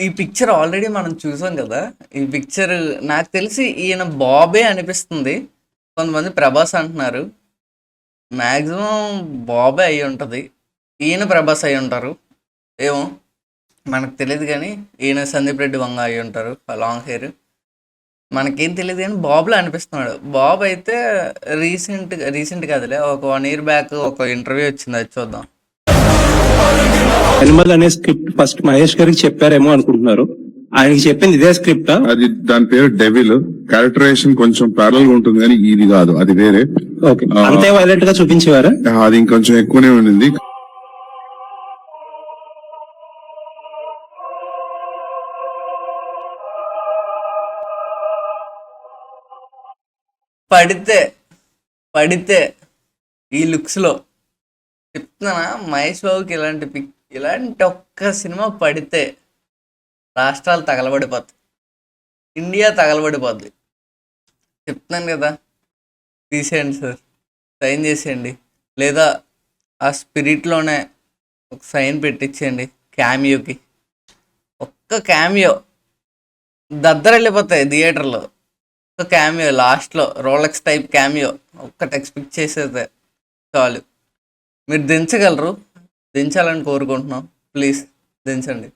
ఈ picture already మనం చూసాం కదా. ఈ పిక్చర్ నాకు తెలిసి ఈయన బాబే అనిపిస్తుంది. కొంతమంది ప్రభాస్ అంటున్నారు. మ్యాక్సిమం బాబే అయి ఉంటుంది. ఈయన ప్రభాస్ అయి ఉంటారు ఏమో, మనకు తెలియదు. కానీ ఈయన సందీప్ రెడ్డి వంగ అయి ఉంటారు, లాంగ్ హెయిర్. మనకేం తెలియదు కానీ బాబులో అనిపిస్తున్నాడు. బాబు అయితే రీసెంట్ కాదులే, ఒక 1 year బ్యాక్ ఒక ఇంటర్వ్యూ వచ్చింది, అది చూద్దాం. ఎనిమల్ అనే స్క్రిప్ట్ ఫస్ట్ మహేష్ గారికి చెప్పారేమో అనుకుంటున్నారు. ఆయనకి చెప్పింది ఇదే స్క్రిప్ట్. అది దాని పేరు డెవిల్. క్యారెక్టరైజేషన్ కొంచెం ప్యారల్ గా ఉంటుంది కానీ ఇది కాదు, అది వేరే. అంతే వైలెంట్ గా చూపించేవారా? అది ఇంకొంచెం ఎక్కువనే ఉండింది. పడితే పడితే ఈ లుక్స్లో చెప్తున్నానా, మహేష్ బాబుకి ఇలాంటి ఒక్క సినిమా పడితే రాష్ట్రాలు తగలబడిపోతాయి, ఇండియా తగలబడిపోద్ది. చెప్తున్నాను కదా, తీసేయండి సార్, సైన్ చేసేయండి. లేదా ఆ స్పిరిట్లోనే ఒక సైన్ పెట్టించేయండి. క్యామియోకి ఒక్క క్యామియో వెళ్ళిపోతాయి థియేటర్లో. ఒక క్యామియో లాస్ట్లో రోలెక్స్ టైప్ క్యామియో ఒక్కటి ఎక్స్పెక్ట్ చేసేదే చాలు. మీరు దించగలరు, దించాలని కోరుకుంటున్నాం. ప్లీజ్ దించండి.